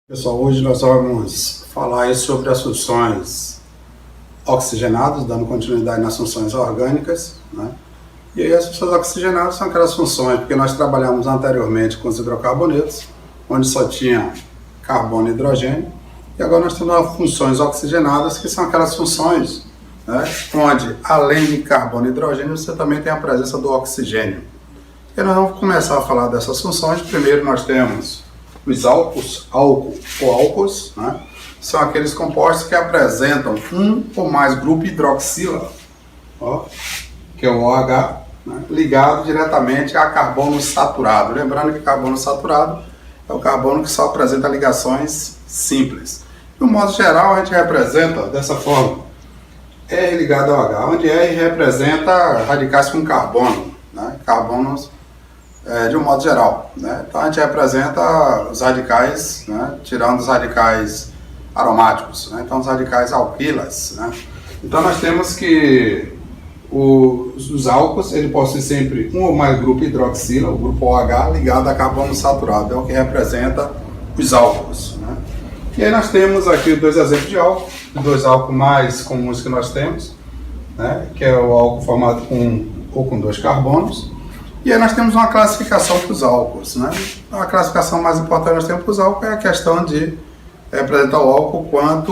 Pessoal, hoje nós vamos falar aí sobre as funções oxigenadas, dando continuidade nas funções orgânicas, né? E aí as funções oxigenadas são aquelas funções, porque nós trabalhamos anteriormente com os hidrocarbonetos, onde só tinha carbono e hidrogênio, e agora nós temos as funções oxigenadas, que são aquelas funções, né, onde além de carbono e hidrogênio, você também tem a presença do oxigênio. E nós vamos começar a falar dessas funções. Primeiro nós temos os álcools, álcool ou álcools, né? São aqueles compostos que apresentam um ou mais grupo hidroxila, ó, que é o OH, né, ligado diretamente a carbono saturado. Lembrando que carbono saturado é o carbono que só apresenta ligações simples. De um modo geral, a gente representa dessa forma: R ligado ao H, onde R representa radicais com carbono, né, carbonos de um modo geral, né? Então a gente representa os radicais, né, tirando os radicais aromáticos, né? Então os radicais alquilas, né? Então nós temos que os álcools, ele possui sempre um ou mais grupo hidroxila, o grupo OH, ligado a carbono saturado, é o que representa os álcools, né? E aí nós temos aqui dois exemplos de álcool, os dois álcools mais comuns que nós temos, né, que é o álcool formado com dois carbonos. E aí nós temos uma classificação para os álcools, né? A classificação mais importante que nós temos para os álcools é a questão de representar o álcool quanto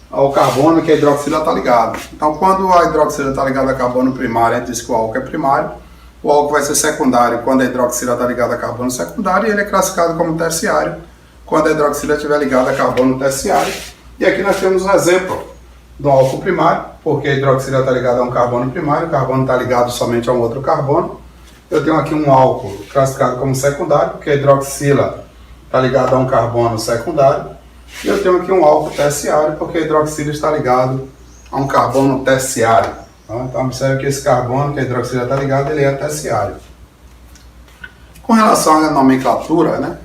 ao carbono que a hidroxila está ligado. Então, quando a hidroxila está ligada a carbono primário, a gente diz que o álcool é primário. O álcool vai ser secundário quando a hidroxila está ligada a carbono secundário, e ele é classificado como terciário quando a hidroxila estiver ligada a carbono terciário. E aqui nós temos um exemplo do álcool primário, porque a hidroxila está ligada a um carbono primário, o carbono está ligado somente a um outro carbono. Eu tenho aqui um álcool classificado como secundário, porque a hidroxila está ligada a um carbono secundário. E eu tenho aqui um álcool terciário, porque a hidroxila está ligado a um carbono terciário. Então observe que esse carbono que a hidroxila está ligado, ele é terciário. Com relação à nomenclatura, né,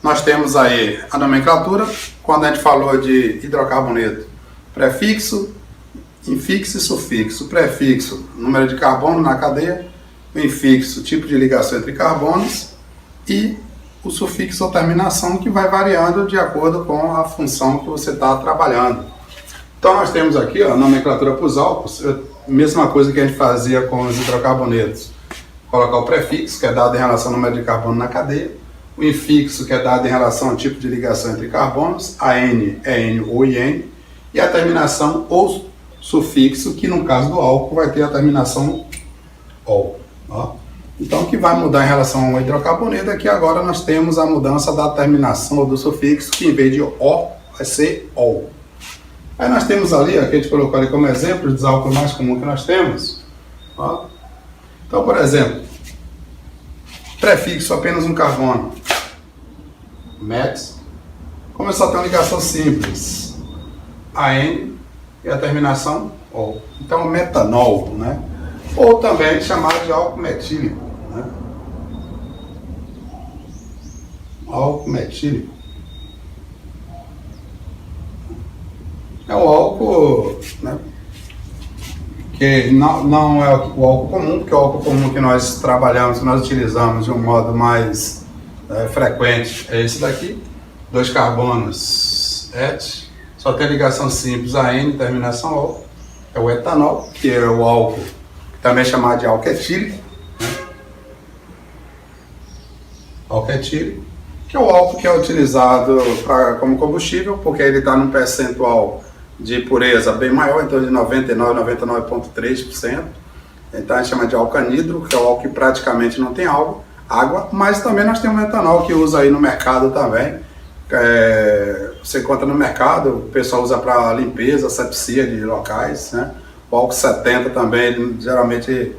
nós temos aí a nomenclatura, quando a gente falou de hidrocarboneto: prefixo, infixo e sufixo. Prefixo, número de carbono na cadeia; o infixo, tipo de ligação entre carbonos; e o sufixo ou terminação, que vai variando de acordo com a função que você está trabalhando. Então nós temos aqui a nomenclatura para os álcools, mesma coisa que a gente fazia com os hidrocarbonetos: colocar o prefixo, que é dado em relação ao número de carbono na cadeia; o infixo, que é dado em relação ao tipo de ligação entre carbonos; a N é N ou IN; e a terminação ou sufixo, que no caso do álcool vai ter a terminação OL. Então o que vai mudar em relação ao hidrocarboneto é que agora nós temos a mudança da terminação ou do sufixo, que em vez de O vai ser OL. Aí nós temos ali, ó, que a gente colocou ali como exemplo dos álcools mais comuns que nós temos. Então, por exemplo, prefixo apenas um carbono, MEX, como eu só tenho uma ligação simples, AN, e a terminação OL. Então metanol, né? Ou também chamado de álcool metílico, né? Álcool metílico é o álcool, né, que não é o álcool comum, porque o álcool comum que nós trabalhamos, que nós utilizamos de um modo mais frequente, é esse daqui: dois carbonos et, só tem ligação simples AN, terminação OL. É o etanol, que é o álcool também chamado de álcool etílico, né? Álcool etílico, que é o álcool que é utilizado como combustível, porque ele está num percentual de pureza bem maior, então de 99,3%. Então a gente chama de álcool anidro, que é o álcool que praticamente não tem água, mas também nós temos o etanol, que usa aí no mercado também. Você encontra no mercado, o pessoal usa para limpeza, asepsia de locais, né? O álcool 70 também, ele geralmente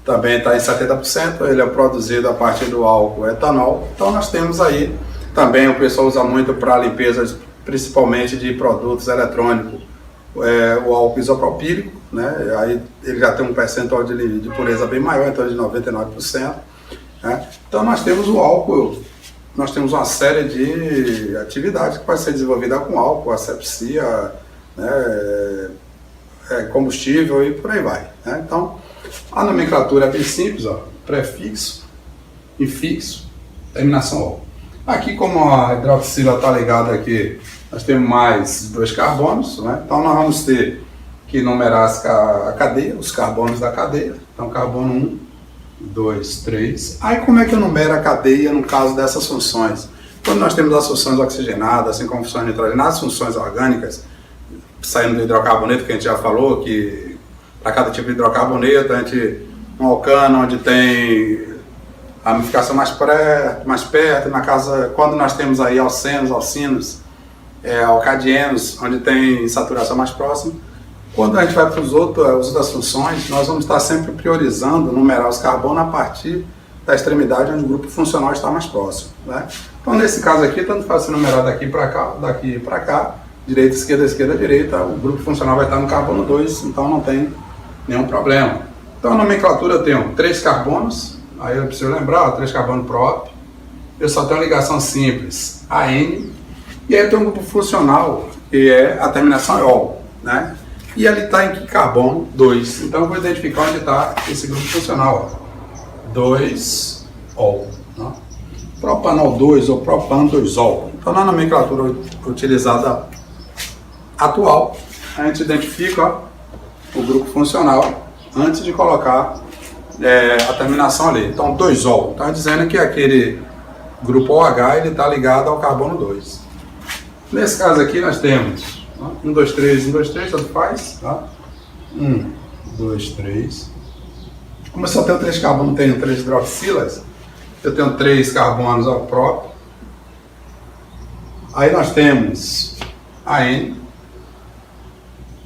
também está em 70%, ele é produzido a partir do álcool etanol. Então nós temos aí também, o pessoal usa muito para limpeza, principalmente de produtos eletrônicos, o álcool isopropílico, né? Aí ele já tem um percentual de pureza bem maior, então de 99%, né? Então nós temos o álcool, nós temos uma série de atividades que pode ser desenvolvida com álcool, asepsia, né, combustível e por aí vai, né? Então a nomenclatura é bem simples, ó: prefixo, infixo, terminação OL. Aqui, como a hidroxila está ligada aqui, nós temos mais 2 carbonos, né? Então nós vamos ter que numerar a cadeia, os carbonos da cadeia. Então carbono 1, 2, 3. Aí como é que eu numero a cadeia no caso dessas funções? Quando nós temos as funções oxigenadas, assim como funções nitrogenadas, funções orgânicas, saindo do hidrocarboneto, que a gente já falou, que para cada tipo de hidrocarboneto, a gente, um alcano onde tem a ramificação mais perto, na casa, quando nós temos aí alcenos, alcinos, alcadienos, onde tem saturação mais próxima. Quando a gente vai para as outras funções, nós vamos estar sempre priorizando, numerar os carbonos a partir da extremidade onde o grupo funcional está mais próximo, né? Então, nesse caso aqui, tanto faz se numerar daqui para cá, direita, esquerda, direita, o grupo funcional vai estar no carbono 2, então não tem nenhum problema. Então, a nomenclatura eu tenho 3 carbonos, aí eu preciso lembrar, 3 carbonos próprio, eu só tenho uma ligação simples, AN, e aí eu tenho um grupo funcional, que é a terminação é OL, né? E ali está em que carbono? 2. Então eu vou identificar onde está esse grupo funcional. 2-ol. Né? Propanol 2 ou propan 2-ol. Então na nomenclatura utilizada atual, a gente identifica o grupo funcional antes de colocar a terminação ali. Então 2-ol. Está dizendo que aquele grupo OH está ligado ao carbono 2. Nesse caso aqui nós temos 1, 2, 3, 1, 2, 3, tanto faz. Tá? 1, 2, 3. Como eu só tenho 3 carbonos, tenho 3 hidroxilas, eu tenho 3 carbonos ao próprio. Aí nós temos AN.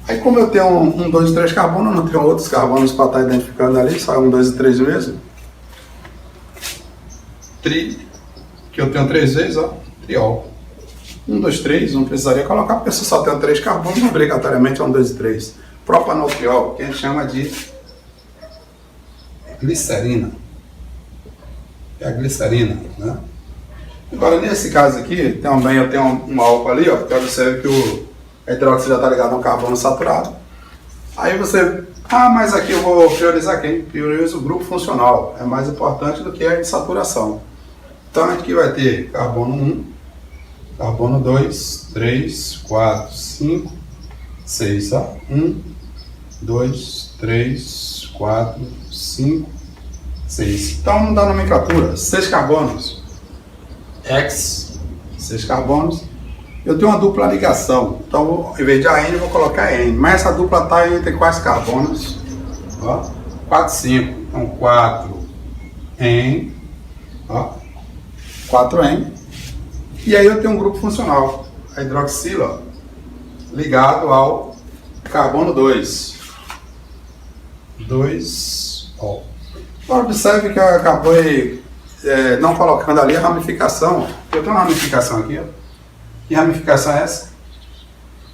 Aí como eu tenho 1, 2 e 3 carbonos, eu não tenho outros carbonos para estar identificando ali, só 1, 2 e 3 mesmo. Tri, que eu tenho 3 vezes, ó, triol. 1, 2, 3, não precisaria colocar, porque se só tem 3 carbonos, obrigatoriamente é 1, 2 e 3. Propanotriol, que a gente chama de glicerina. É a glicerina, né? Agora, nesse caso aqui, também eu tenho um álcool ali, ó, porque observe que a hidróxido já está ligado a um carbono saturado. Aí você, mas aqui eu vou priorizar quem? Priorizo o grupo funcional, é mais importante do que a insaturação. Então aqui vai ter carbono 1, carbono 2, 3, 4, 5, 6, ó. 1, 2, 3, 4, 5, 6. Então, da nomenclatura, 6 carbonos, X, 6 carbonos. Eu tenho uma dupla ligação, então, em vez de AN, eu vou colocar N. Mas essa dupla está entre quais carbonos? Ó, 4, 5. Então, 4 N, ó, 4 N. E aí eu tenho um grupo funcional, a hidroxila, ligado ao carbono 2. 2-ol. Agora observe que eu acabei não colocando ali a ramificação. Eu tenho uma ramificação aqui, ó. Que ramificação é essa?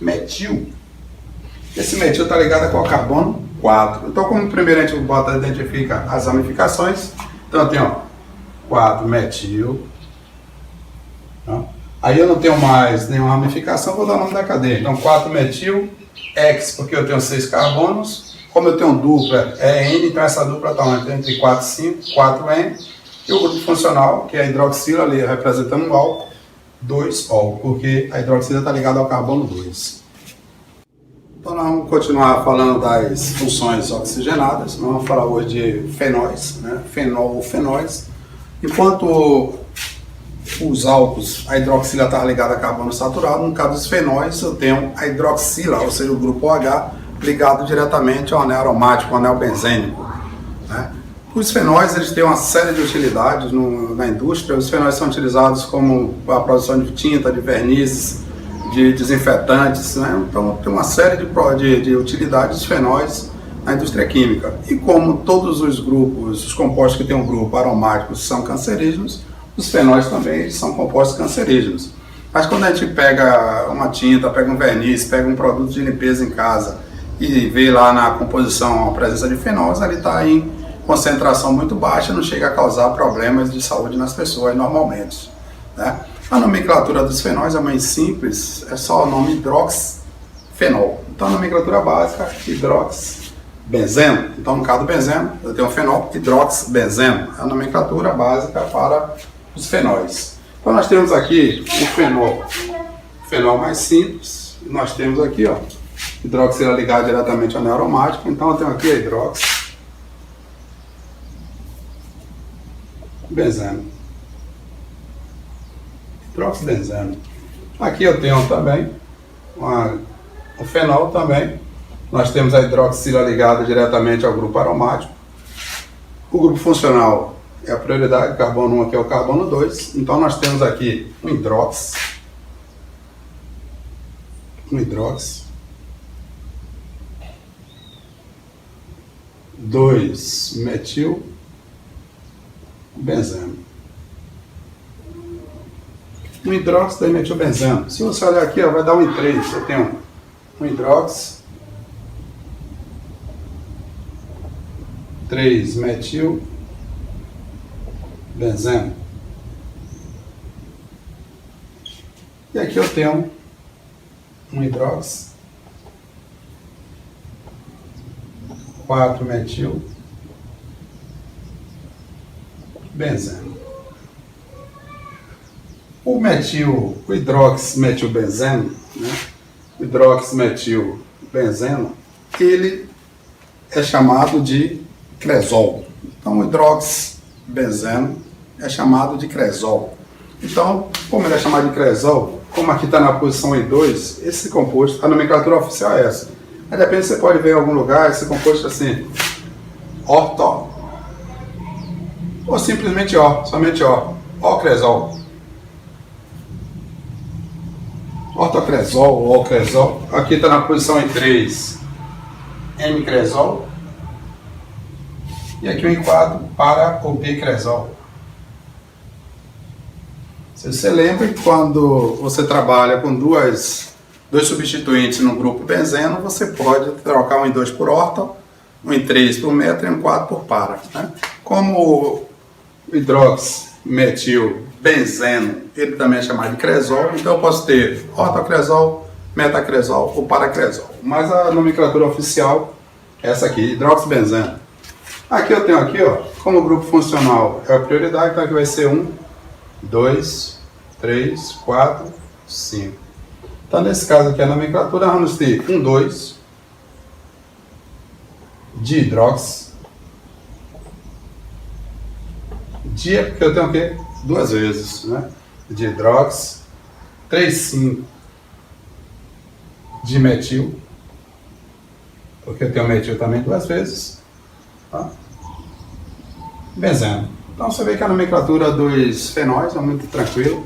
Metil. Esse metil está ligado com o carbono 4. Então, como primeiro a gente identifica as ramificações, então eu tenho 4 metil. Aí eu não tenho mais nenhuma ramificação, vou dar o nome da cadeia. Então 4 metil, X, porque eu tenho 6 carbonos. Como eu tenho dupla, é N, então essa dupla está entre 4 e 5, 4N. E o grupo funcional, que é a hidroxila ali, representando um álcool, 2-ol, porque a hidroxila está ligada ao carbono 2. Então nós vamos continuar falando das funções oxigenadas. Nós vamos falar hoje de fenóis, né? Fenol ou fenóis. Enquanto os álcools, a hidroxila está ligada a carbono saturado, no caso dos fenóis eu tenho a hidroxila, ou seja, o grupo OH, ligado diretamente ao anel aromático, ao anel benzênico, né? Os fenóis eles têm uma série de utilidades na indústria. Os fenóis são utilizados como a produção de tinta, de vernizes, de desinfetantes, né? Então tem uma série de utilidades dos fenóis na indústria química. E como todos os grupos, os compostos que têm um grupo aromático são cancerígenos, os fenóis também são compostos cancerígenos. Mas quando a gente pega uma tinta, pega um verniz, pega um produto de limpeza em casa e vê lá na composição a presença de fenóis, ali está em concentração muito baixa, não chega a causar problemas de saúde nas pessoas normalmente, né? A nomenclatura dos fenóis é mais simples, é só o nome hidroxfenol. Então a nomenclatura básica, hidroxbenzeno. Então no caso do benzeno, eu tenho o fenol hidroxbenzeno. É a nomenclatura básica para os fenóis. Então nós temos aqui o fenol mais simples, nós temos aqui, ó, hidroxila ligada diretamente ao anel aromático, então eu tenho aqui a hidroxibenzeno. Hidroxibenzeno. Aqui eu tenho também o fenol também. Nós temos a hidroxila ligada diretamente ao grupo aromático. O grupo funcional é a prioridade, carbono 1 aqui é o carbono 2. Então nós temos aqui um hidrox, 2-metilbenzeno. Um hidrox, 2-metilbenzeno. Se você olhar aqui, ó, vai dar 1 em 3. Eu tenho um hidrox, 3-metilbenzeno. E aqui eu tenho um hidrox, 4-metilbenzeno. O hidroximetilbenzeno, né? O hidroximetilbenzeno, ele é chamado de cresol. Então, o hidroxibenzeno é chamado de cresol. Então, como ele é chamado de cresol, como aqui está na posição I2, esse composto, a nomenclatura oficial é essa. Aí, de repente, você pode ver em algum lugar esse composto assim, orto, ou simplesmente somente ocresol. Ortocresol ou ocresol. Aqui está na posição I3, M-cresol. E aqui o I4 para o bicresol. Se você lembra que quando você trabalha com dois substituintes no grupo benzeno, você pode trocar um I2 por orto, um I3 por metro e um I4 por para. Né? Como o hidroximetilbenzeno, ele também é chamado de cresol, então eu posso ter ortocresol, metacresol ou paracresol. Mas a nomenclatura oficial é essa aqui, hidroxibenzeno. Aqui eu tenho aqui, ó, como o grupo funcional é a prioridade, então aqui vai ser 1, 2, 3, 4, 5. Então nesse caso aqui a nomenclatura vamos ter 1, 2 de hidrox. Porque eu tenho aqui duas vezes, né? De hidrox, 3, 5 de metil, porque eu tenho metil também duas vezes. Tá? Benzeno. Então você vê que a nomenclatura dos fenóis é muito tranquila.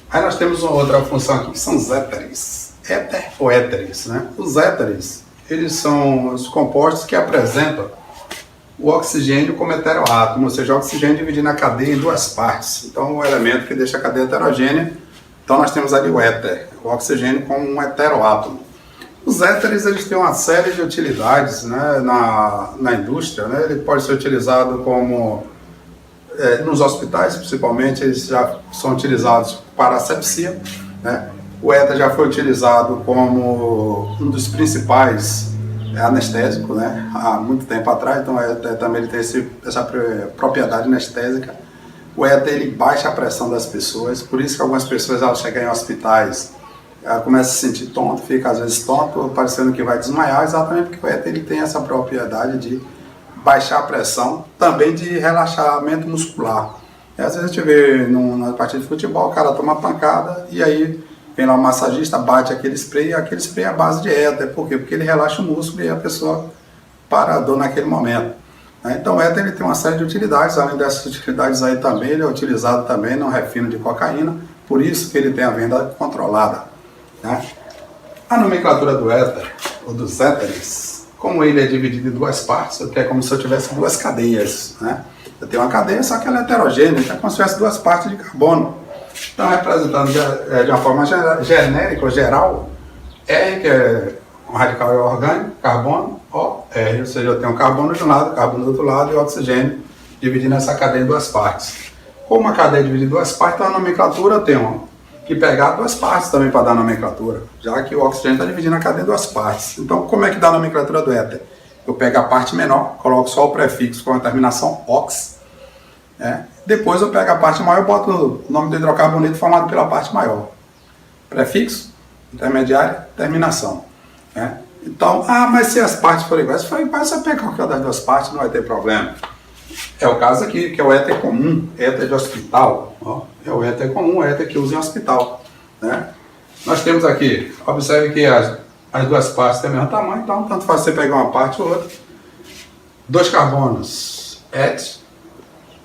Aí nós temos uma outra função aqui que são os éteres. Éter ou éteres, né? Os éteres, eles são os compostos que apresentam o oxigênio como heteroátomo, ou seja, o oxigênio dividindo a cadeia em duas partes. Então o elemento que deixa a cadeia heterogênea, então nós temos ali o éter, o oxigênio como um heteroátomo. Os éteres, eles têm uma série de utilidades, né, na indústria, né? Ele pode ser utilizado como, nos hospitais principalmente, eles já são utilizados para asepsia, né? O éter já foi utilizado como um dos principais anestésicos, né, há muito tempo atrás, então o éter também ele tem essa propriedade anestésica. O éter ele baixa a pressão das pessoas, por isso que algumas pessoas ao chegar em hospitais começa a se sentir tonto, fica às vezes tonto, parecendo que vai desmaiar, exatamente porque o éter ele tem essa propriedade de baixar a pressão, também de relaxamento muscular. E às vezes a gente vê na partida de futebol, o cara toma pancada e aí vem lá o massagista, bate aquele spray é a base de éter. Por quê? Porque ele relaxa o músculo e a pessoa para a dor naquele momento. Então o éter ele tem uma série de utilidades, além dessas utilidades aí também, ele é utilizado também no refino de cocaína, por isso que ele tem a venda controlada. Né? A nomenclatura do éter, ou dos éteres, como ele é dividido em duas partes, é como se eu tivesse duas cadeias. Né? Eu tenho uma cadeia, só que ela é heterogênea, então é como se tivesse duas partes de carbono. Então, representando de uma forma genérica ou geral, R, que é um radical orgânico, carbono, O, R, ou seja, eu tenho carbono de um lado, carbono do outro lado e oxigênio dividindo essa cadeia em duas partes. Como uma cadeia dividida em duas partes, então a nomenclatura eu tenho que pegar duas partes também para dar a nomenclatura, já que o oxigênio está dividindo a cadeia em duas partes. Então, como é que dá a nomenclatura do éter? Eu pego a parte menor, coloco só o prefixo com a terminação ox, Depois eu pego a parte maior e boto o nome do hidrocarboneto formado pela parte maior. Prefixo, intermediária, terminação. Né? Então, mas se as partes forem iguais, você pega qualquer das duas partes, não vai ter problema. É o caso aqui, que é o éter comum, éter de hospital. Ó, é o éter comum, o éter que usa em hospital. Né? Nós temos aqui, observe que as duas partes têm o mesmo tamanho, então tanto faz você pegar uma parte ou outra. 2 carbonos, et,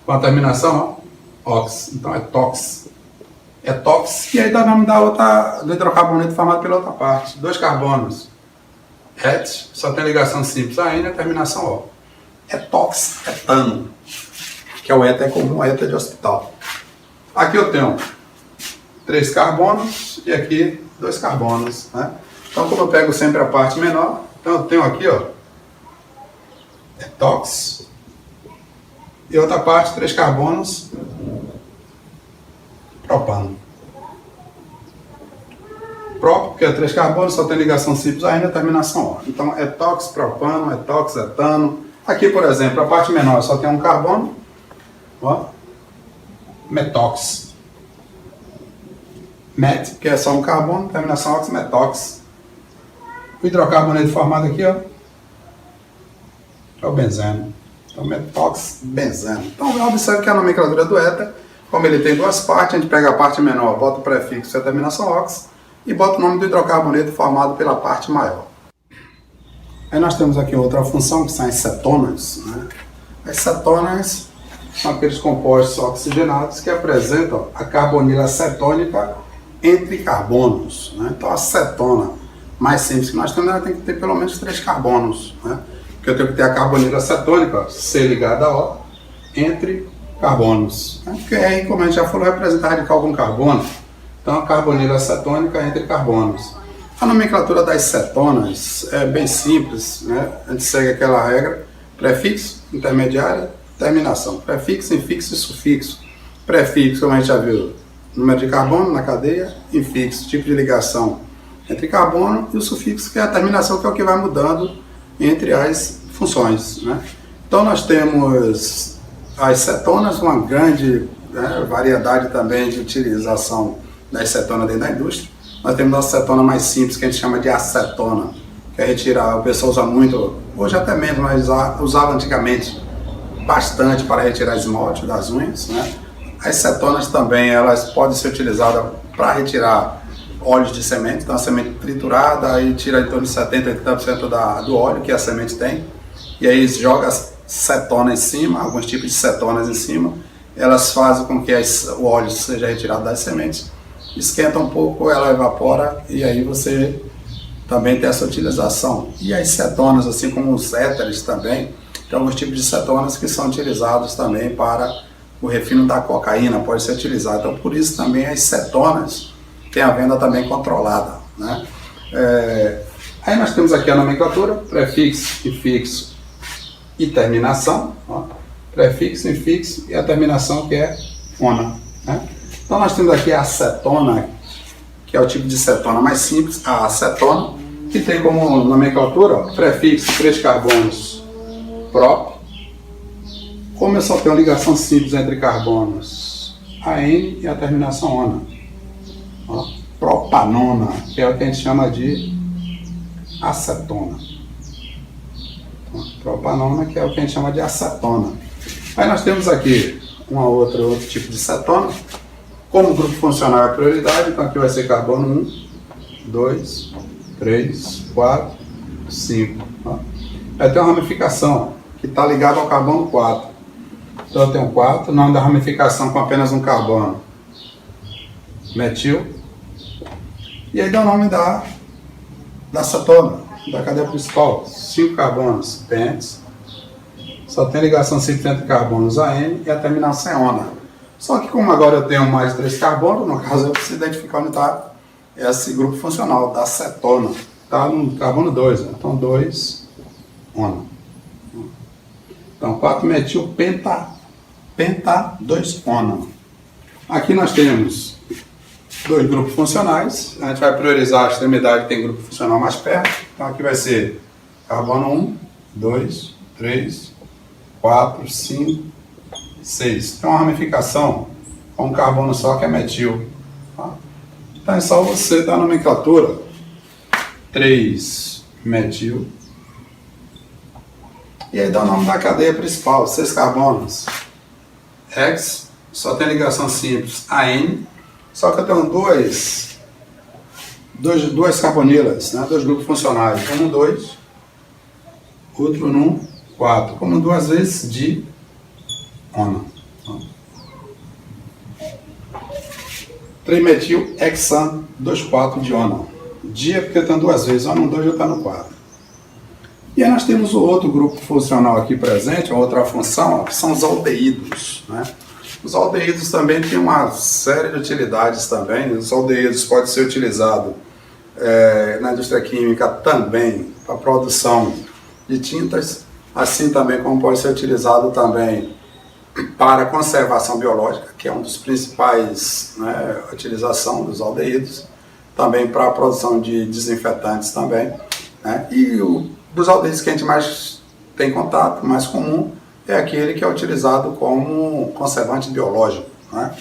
com a terminação ox, então é tox. É tox, e aí dá o nome do hidrocarboneto formado pela outra parte. 2 carbonos, et, só tem ligação simples a N, a terminação O. É tox, etano, que é o éter comum, o éter de hospital. Aqui eu tenho 3 carbonos e aqui 2 carbonos. Né? Então, como eu pego sempre a parte menor, então eu tenho aqui, ó, é tox, e outra parte, 3 carbonos, propano. Prop, porque é 3 carbonos, só tem ligação simples ainda, terminação O. Então, etox, propano, etox, etano. Aqui, por exemplo, a parte menor só tem um carbono, ó, metox. Met, que é só um carbono, terminação ox, metox. O hidrocarboneto formado aqui, ó, é o benzeno. Então, metox, benzeno. Então, observe que a nomenclatura do éter, como ele tem 2 partes, a gente pega a parte menor, bota o prefixo e a terminação ox, e bota o nome do hidrocarboneto formado pela parte maior. Aí nós temos aqui outra função, que são as cetonas. Né? As cetonas são aqueles compostos oxigenados que apresentam a carbonila cetônica entre carbonos. Né? Então, a cetona mais simples que nós temos, ela tem que ter pelo menos 3 carbonos. Né? Porque eu tenho que ter a carbonila cetônica, ó, C ligada a O, entre carbonos. Né? Porque aí, como a gente já falou, representa radical com carbono. Então, a carbonila cetônica entre carbonos. A nomenclatura das cetonas é bem simples. Né? A gente segue aquela regra: prefixo, intermediária, terminação. Prefixo, infixo e sufixo. Prefixo, como a gente já viu, número de carbono na cadeia. Infixo, tipo de ligação entre carbono. E o sufixo, que é a terminação, que é o que vai mudando entre as funções. Né? Então, nós temos as cetonas, uma grande variedade também de utilização das cetonas dentro da indústria. Nós temos a cetona mais simples, que a gente chama de acetona, que é retirar, o pessoal usa muito, hoje até menos, mas usava antigamente bastante para retirar esmalte das unhas. Né? As cetonas também, elas podem ser utilizadas para retirar óleos de semente, então a semente triturada, aí tira em torno de 70% a 80% do óleo que a semente tem, e aí joga cetona em cima, alguns tipos de cetonas em cima, elas fazem com que o óleo seja retirado das sementes, esquenta um pouco, ela evapora, e aí você também tem essa utilização. E as cetonas, assim como os éteres também, tem alguns tipos de cetonas que são utilizados também para o refino da cocaína, pode ser utilizado. Então, por isso também as cetonas têm a venda também controlada. Né? Aí nós temos aqui a nomenclatura: prefixo, infixo e terminação. Ó. Prefixo, infixo e a terminação, que é ona. Né? Então nós temos aqui a acetona, que é o tipo de cetona mais simples, a acetona, que tem como nomenclatura, ó, prefixo 3 carbonos prop. Como eu só tenho ligação simples entre carbonos, a N e a terminação ona. Ó, propanona, que é o que a gente chama de acetona. Ó, propanona, que é o que a gente chama de acetona. Aí nós temos aqui outro tipo de cetona. Como o grupo funcional é prioridade, então aqui vai ser carbono 1, 2, 3, 4, 5. Ó. Aí tem uma ramificação que está ligada ao carbono 4. Então eu tenho 4, nome da ramificação com apenas um carbono, metil. E aí dá o nome da cetona, da cadeia principal, 5 carbonos, pentes. Só tem ligação simples entre carbonos AN e a terminação é ona. Só que como agora eu tenho mais de 3 carbonos, no caso eu preciso identificar onde está esse grupo funcional da cetona. Está no carbono 2, né? Então 2, ona. Então 4 metil penta 2 ona. Aqui nós temos 2 grupos funcionais. A gente vai priorizar a extremidade que tem grupo funcional mais perto. Então aqui vai ser carbono 1, 2, 3, 4, 5 6. Tem uma ramificação com um carbono só que é metil. Tá? Então é só você dar a nomenclatura 3 metil. E aí dá o nome da cadeia principal, 6 carbonos. X, só tem ligação simples, AN, só que eu tenho duas carbonilas, né? 2 grupos funcionais, um 2, outro no 4, como 2 vezes de ONA. 3-metil hexan 2,4 de ONA. Dia porque eu tenho 2 vezes, ONA 2 já está no 4. E aí nós temos o outro grupo funcional aqui presente, a outra função, que são os aldeídos, né? Os aldeídos também têm uma série de utilidades também. Os aldeídos podem ser utilizados na indústria química também para a produção de tintas, assim também como pode ser utilizado também para a conservação biológica, que é um dos principais, né, utilização dos aldeídos, também para a produção de desinfetantes também, né? E dos aldeídos que a gente mais tem contato, mais comum, é aquele que é utilizado como conservante biológico, né?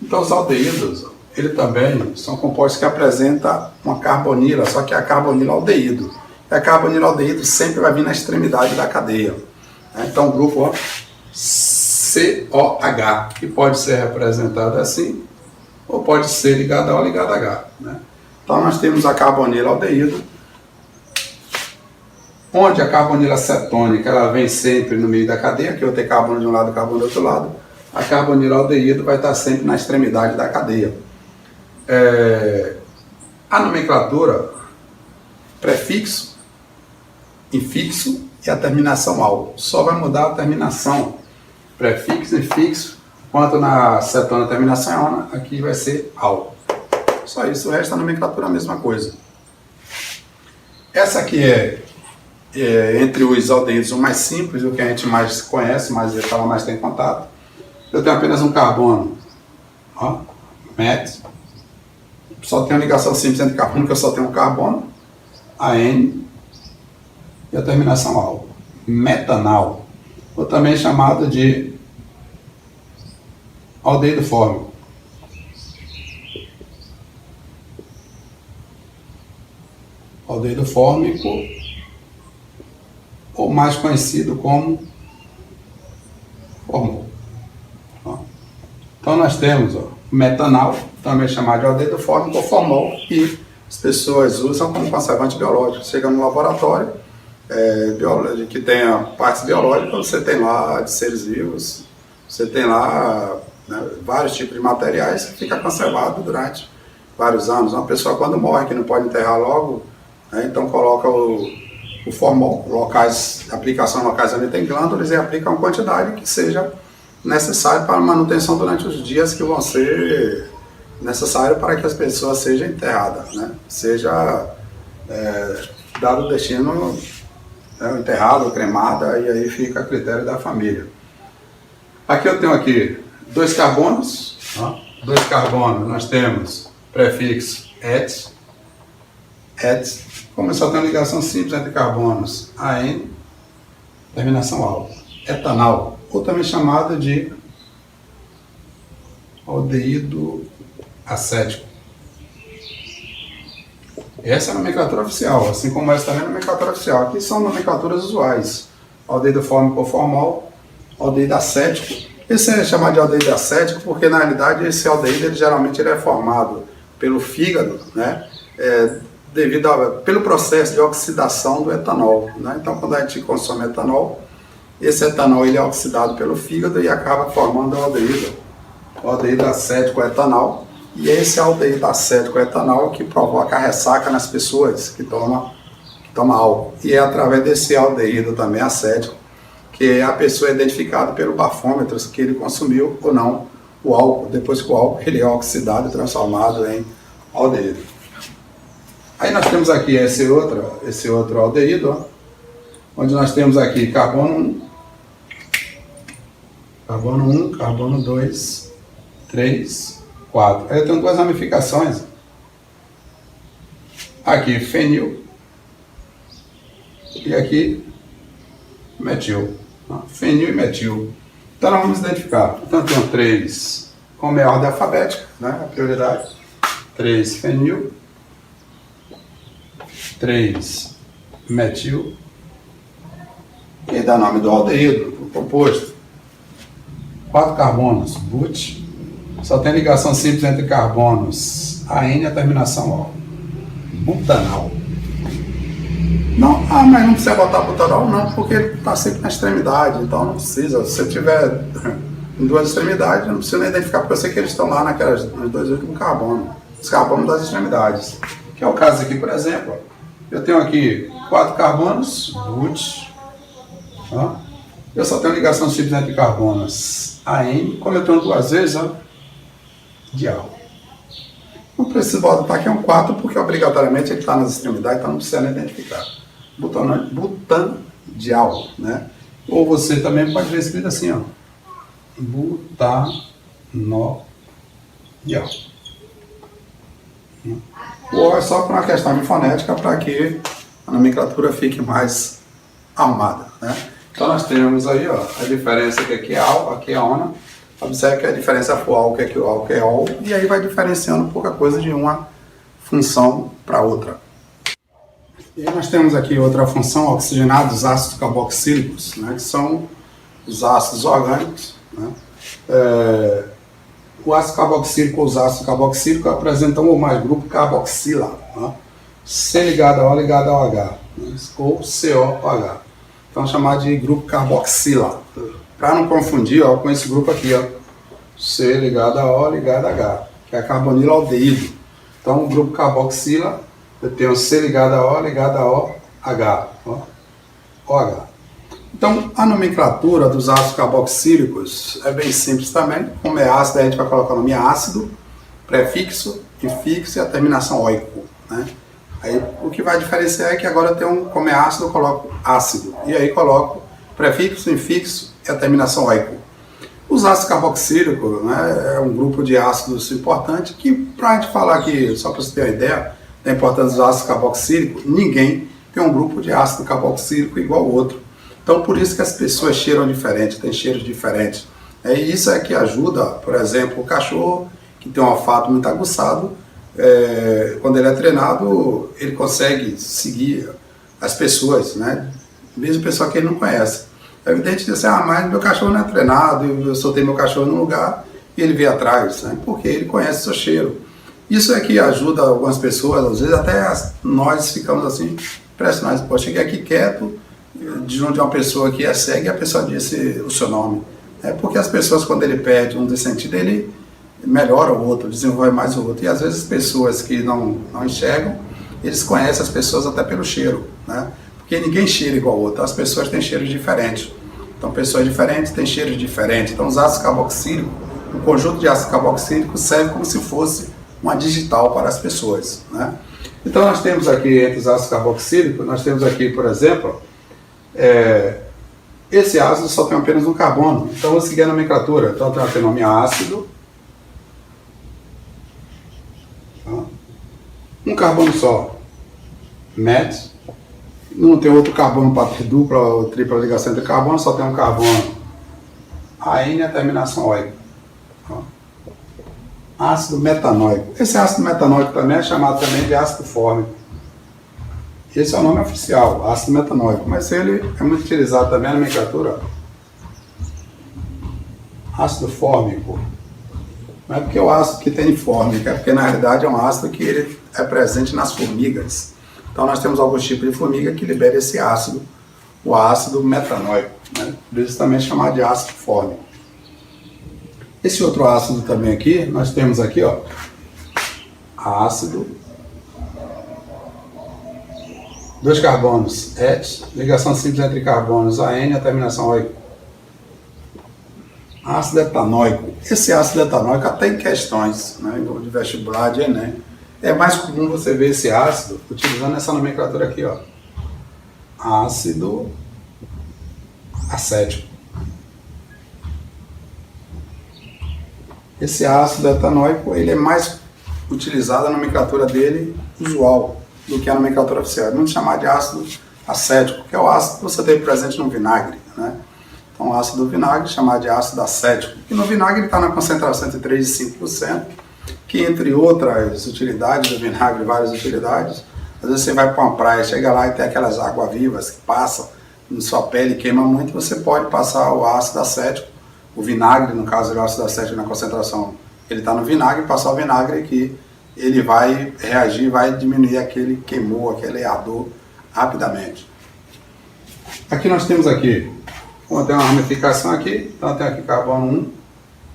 Então os aldeídos, ele também são compostos que apresentam uma carbonila, só que é a carbonila aldeído. E a carbonila aldeído sempre vai vir na extremidade da cadeia, né? Então o grupo COH, que pode ser representado assim, ou pode ser ligado a O ligado a H, né? Então nós temos a carbonila aldeído, onde a carbonila cetônica ela vem sempre no meio da cadeia, que eu tenho carbono de um lado e carbono do outro lado. A carbonila aldeído vai estar sempre na extremidade da cadeia. A nomenclatura prefixo, infixo e a terminação al. Só vai mudar a terminação prefixo, infixo, quanto na cetona a terminação é ona, aqui vai ser al. Só isso, o resto da nomenclatura é a mesma coisa. Essa aqui entre os aldeídos o mais simples, o que a gente mais conhece, mais tem contato. Eu tenho apenas um carbono, ó, met, só tem uma ligação simples entre carbono, que eu só tenho um carbono, AN, e a terminação al. Metanal, ou também chamado de aldeído fórmico. Aldeído fórmico, ou mais conhecido como formol. Então nós temos metanal, também chamado de aldeído fórmico ou formol, que as pessoas usam como conservante biológico. Chega no laboratório que tenha partes biológicas, você tem lá de seres vivos, você tem lá, né, vários tipos de materiais que fica conservado durante vários anos. Uma pessoa quando morre, que não pode enterrar logo, né, então coloca o formol, aplicação em locais onde tem glândulas, e aplica uma quantidade que seja necessária para a manutenção durante os dias que vão ser necessários para que as pessoas sejam enterradas, né? Seja dado o destino, enterrado, cremada, e aí fica a critério da família. Aqui eu tenho 2 carbonos, 2 carbonos, nós temos prefixo et, como só tem uma ligação simples entre carbonos, AN, terminação al. Etanal, ou também chamado de aldeído acético. Essa é a nomenclatura oficial, assim como essa também é a nomenclatura oficial. Aqui são nomenclaturas usuais: aldeído fórmico ou formol, aldeído acético. Esse é chamado de aldeído acético porque, na realidade, esse aldeído geralmente é formado pelo fígado, né? Pelo processo de oxidação do etanol, né? Então, quando a gente consome etanol, esse etanol ele é oxidado pelo fígado e acaba formando o aldeído acético etanol. E esse aldeído acético etanol que provoca a ressaca nas pessoas que tomam álcool. E é através desse aldeído também acético que a pessoa é identificada pelo bafômetro que ele consumiu ou não o álcool, depois que o álcool ele é oxidado e transformado em aldeído. Aí nós temos aqui esse outro aldeído, onde nós temos aqui carbono 1, carbono 2, 3, 4. Aí eu tenho 2 ramificações. Aqui fenil e aqui metil. Fenil e metil. Então nós vamos identificar. Então tem 3 como é a ordem alfabética, né? A prioridade. 3 fenil, 3 metil, e dá nome do aldeído, do composto. 4 carbonos, but, só tem ligação simples entre carbonos, AN e a terminação O. Butanal. Não, mas não precisa botar butanol não, porque ele está sempre na extremidade, então não precisa. Se você tiver em 2 extremidades, não precisa nem identificar, porque eu sei que eles estão lá nos 2 últimos carbonos, os carbonos das extremidades. Que é o caso aqui, por exemplo. Eu tenho aqui 4 carbonos, but, ó. Eu só tenho ligação simples entre carbonos, AN, como eu tenho 2 vezes, ó, dial. Não preciso botar aqui um 4, porque obrigatoriamente ele está nas extremidades, então não precisa nem identificar. Butandial, né? Ou você também pode ver escrito assim, ó. Butanodial. O O é só por uma questão de fonética, para que a nomenclatura fique mais arrumada, né? Então nós temos aí, ó, a diferença que aqui é AL, aqui é ONA. Observe que a diferença for AL, que aqui o AL, que é OL, e aí vai diferenciando pouca coisa de uma função para outra. E nós temos aqui outra função, oxigenados ácidos carboxílicos, né, que são os ácidos orgânicos, né? O ácido carboxílico ou os ácidos carboxílicos apresentam um ou mais grupo carboxila, né? C ligado a O ligado ao H, né? Ou COOH. Então chamar de grupo carboxila. Para não confundir, ó, com esse grupo aqui, ó, C ligado a O ligado a H, que é carbonilaldeído. Então o grupo carboxila, eu tenho C ligado a O ligado a OH, ó, OH. Então, a nomenclatura dos ácidos carboxílicos é bem simples também. Como é ácido, a gente vai colocar o nome ácido, prefixo, infixo e a terminação oico, né? Aí, o que vai diferenciar é que agora eu tenho como é ácido, eu coloco ácido. E aí coloco prefixo, infixo e a terminação oico. Os ácidos carboxílicos, né, é um grupo de ácidos importante que, para a gente falar aqui, só para você ter uma ideia da importância dos ácidos carboxílicos, ninguém tem um grupo de ácido carboxílico igual ao outro. Então, por isso que as pessoas cheiram diferente, têm cheiros diferentes. E isso é que ajuda, por exemplo, o cachorro, que tem um olfato muito aguçado, quando ele é treinado, ele consegue seguir as pessoas, né? Mesmo pessoa que ele não conhece. É evidente que você, mas meu cachorro não é treinado, eu soltei meu cachorro num lugar e ele veio atrás, né? Porque ele conhece o seu cheiro. Isso é que ajuda algumas pessoas, às vezes até nós ficamos assim, impressionados. Pô, cheguei aqui quieto, diante de uma pessoa que é cega e a pessoa disse o seu nome. É porque as pessoas, quando ele perde um desse sentido, ele melhora o outro, desenvolve mais o outro. E às vezes as pessoas que não enxergam, eles conhecem as pessoas até pelo cheiro, né? Porque ninguém cheira igual ao outro, as pessoas têm cheiros diferentes. Então pessoas diferentes têm cheiros diferentes. Então os ácidos carboxílicos, o conjunto de ácidos carboxílicos serve como se fosse uma digital para as pessoas, né? Então nós temos aqui, entre os ácidos carboxílicos, nós temos aqui, por exemplo, esse ácido só tem apenas um carbono. Então eu vou seguir a nomenclatura. Então tem o nome ácido, um carbono só, met, não tem outro carbono para ter dupla ou tripla ligação entre carbono, só tem um carbono, AN e a terminação oico. Ácido metanóico. Esse ácido metanóico também é chamado também de ácido fórmico. Esse é o nome oficial, ácido metanóico, mas ele é muito utilizado também na nomenclatura. Ácido fórmico. Não é porque é o ácido que tem fórmica, é porque na realidade é um ácido que ele é presente nas formigas. Então nós temos alguns tipos de formiga que liberam esse ácido, o ácido metanóico, né? Por isso também é chamado de ácido fórmico. Esse outro ácido também aqui, nós temos aqui, ó, ácido, 2 carbonos, et, ligação simples entre carbonos, AN, a terminação oico. Ácido etanóico. Esse ácido etanóico, até em questões, né, de vestibular, de Enem, é mais comum você ver esse ácido utilizando essa nomenclatura aqui, ó. Ácido acético. Esse ácido etanóico, ele é mais utilizado, a nomenclatura dele usual, do que a nomenclatura oficial. Vamos chamar de ácido acético, que é o ácido que você tem presente no vinagre, né? Então, ácido do vinagre, chamado de ácido acético. E no vinagre ele está na concentração entre 3% e 5%, que entre outras utilidades do vinagre, várias utilidades, às vezes você vai para uma praia, chega lá e tem aquelas águas-vivas que passam na sua pele e queima muito, você pode passar o ácido acético, o vinagre, no caso do ácido acético na concentração, ele está no vinagre, passar o vinagre que ele vai reagir, vai diminuir aquele queimou, aquele ardor rapidamente. Aqui nós temos aqui, tem uma ramificação aqui, então tem aqui carbono 1,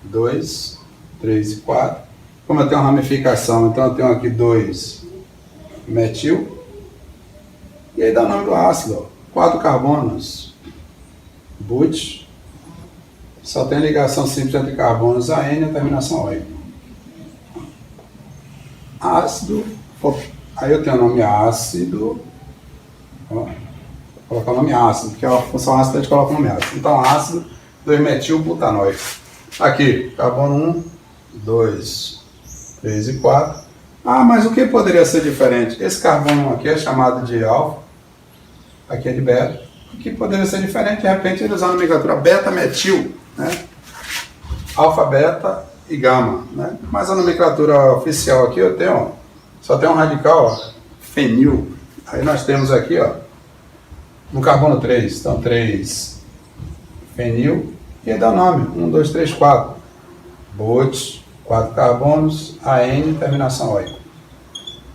2, 3 e 4. Como eu tenho uma ramificação, então eu tenho aqui 2 metil, e aí dá o nome do ácido, 4 carbonos, but, só tem ligação simples entre carbonos AN e a terminação OI. Ácido, aí eu tenho o nome ácido, ó, vou colocar o nome ácido, porque é a função ácida a gente coloca o nome ácido. Então ácido 2-metil-butanóico. Aqui, carbono 1, 2, 3 e 4. Ah, mas o que poderia ser diferente? Esse carbono aqui é chamado de alfa, aqui é de beta. O que poderia ser diferente? De repente ele usar a nomenclatura beta-metil, né? Alfa, beta e gama, né? Mas a nomenclatura oficial aqui eu tenho, ó, só tem um radical, ó, fenil. Aí nós temos aqui, ó, no carbono 3, então 3 fenil, e aí dá o nome, 1, 2, 3, 4. But, 4 carbonos, AN, terminação OI.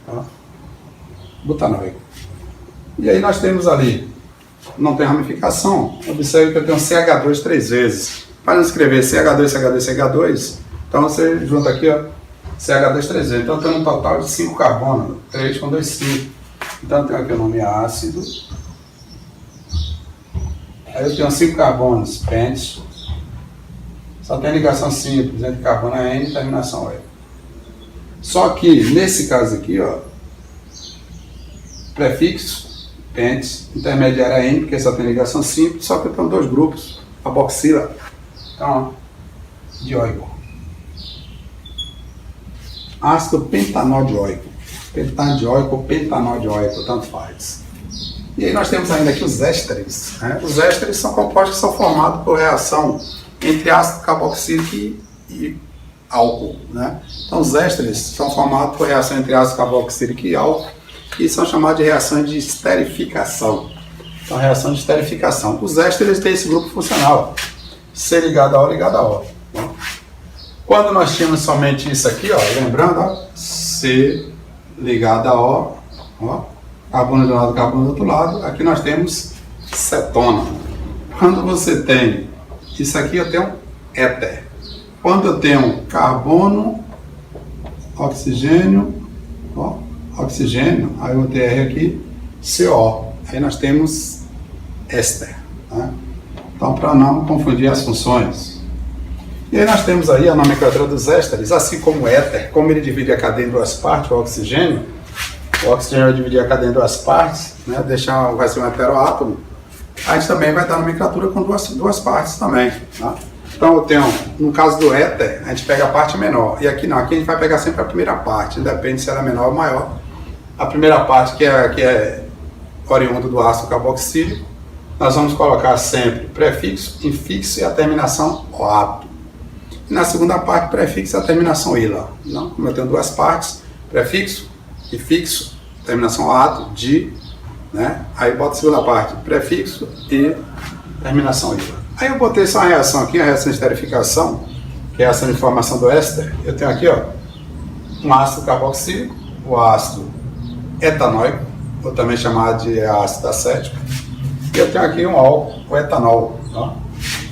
Ó, butanóico. E aí nós temos ali, não tem ramificação, observe que eu tenho CH2 3 vezes. Para não escrever CH2, CH2, CH2, então você junta aqui, ó, CH2 3 vezes. Então eu tenho um total de 5 carbonos, 3 com 2, 5. Então eu tenho aqui o nome ácido. Aí eu tenho 5 carbonos, pent. Só tem ligação simples entre carbono AN e terminação OI. Só que nesse caso aqui, ó, prefixo, pent, intermediário AN, porque só tem ligação simples, só que eu tenho 2 grupos, carboxila. Então, ó, dioico. Ácido pentanodioico. Pentadioico ou pentanodioico, tanto faz. E aí nós temos ainda aqui os ésteres, né? Os ésteres são compostos que são formados por reação entre ácido carboxílico e álcool, né? Então os ésteres são formados por reação entre ácido carboxílico e álcool e são chamados de reações de esterificação. Então reação de esterificação. Os ésteres têm esse grupo funcional, C ligado a O ligado a O. Né? Quando nós tínhamos somente isso aqui, ó, lembrando, ó, C ligado a O, ó, carbono de um lado, carbono do outro lado, aqui nós temos cetona. Quando você tem isso aqui, eu tenho éter. Quando eu tenho carbono, oxigênio, ó, oxigênio, aí o TR aqui, CO. Aí nós temos éster. Né? Então, para não confundir as funções. E aí nós temos aí a nomenclatura dos ésteres, assim como o éter, como ele divide a cadeia em 2 partes, o oxigênio vai dividir a cadeia em 2 partes, né? Vai ser um heteroátomo. A gente também vai dar nomenclatura com duas partes também. Tá? Então eu tenho, no caso do éter, a gente pega a parte menor. E aqui não, aqui a gente vai pegar sempre a primeira parte, independe se ela é menor ou maior. A primeira parte, que é oriundo do ácido carboxílico, nós vamos colocar sempre prefixo, infixo e a terminação OATO. E na segunda parte, prefixo e a terminação ILA. Então, como eu tenho 2 partes, prefixo, infixo, terminação OATO, né? Aí boto a segunda parte, prefixo e terminação ILA. Aí eu botei essa reação aqui, a reação de esterificação, que é a reação de formação do éster. Eu tenho aqui, ó, um ácido carboxílico, o ácido etanóico, ou também chamado de ácido acético. E eu tenho aqui um álcool, o etanol. Ó.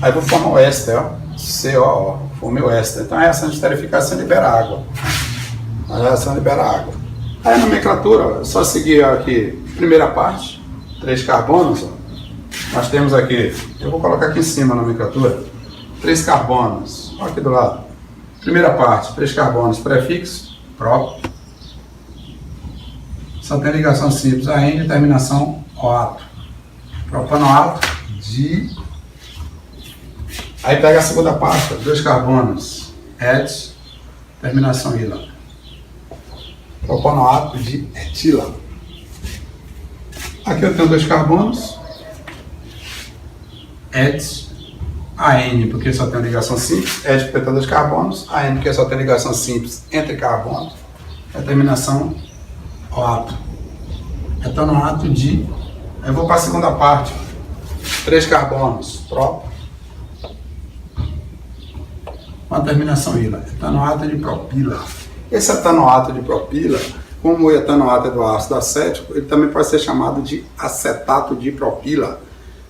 Aí vou formar o éster, ó, COO, formei o éster. Então a reação de esterificação libera água. A reação libera água. Aí a nomenclatura, só seguir aqui, primeira parte, 3 carbonos, ó. Nós temos aqui, eu vou colocar aqui em cima a nomenclatura, 3 carbonos, olha aqui do lado. Primeira parte, 3 carbonos, prefixo, prop. Só tem ligação simples, AN, terminação OATO. Propanoato, Aí pega a segunda parte, 2 carbonos, et, terminação ILA. Propanoato de etila. Aqui eu tenho 2 carbonos, et, A N porque só tem ligação simples, é de petador de carbonos, a N porque só tem ligação simples entre carbonos, a terminação OAto. Etanoato de... Eu vou para a segunda parte. 3 carbonos, pró. Com a terminação ila. Etanoato de propila. Esse etanoato de propila, como o etanoato é do ácido acético, ele também pode ser chamado de acetato de propila.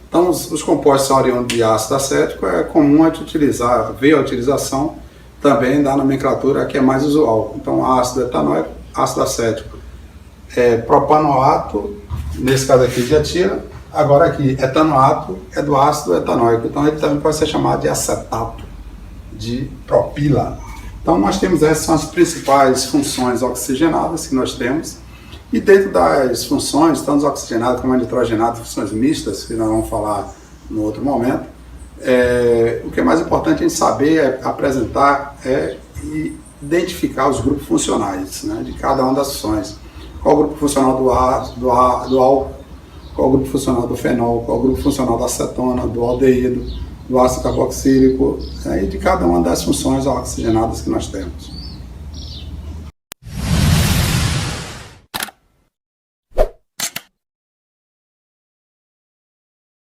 Então, os compostos são oriundos de ácido acético, é comum a gente utilizar, ver a utilização também da nomenclatura que é mais usual. Então, ácido etanóico, ácido acético, propanoato, nesse caso aqui de etila. Agora aqui, etanoato é do ácido etanóico, então ele também pode ser chamado de acetato de propila. Então nós temos essas são as principais funções oxigenadas que nós temos, e dentro das funções, tanto oxigenado como nitrogenado, funções mistas, que nós vamos falar no outro momento, o que é mais importante a gente saber é apresentar e identificar os grupos funcionais, né, de cada uma das funções. Qual o grupo funcional do álcool, qual o grupo funcional do fenol, qual o grupo funcional da acetona, do aldeído, do ácido carboxílico, e de cada uma das funções oxigenadas que nós temos.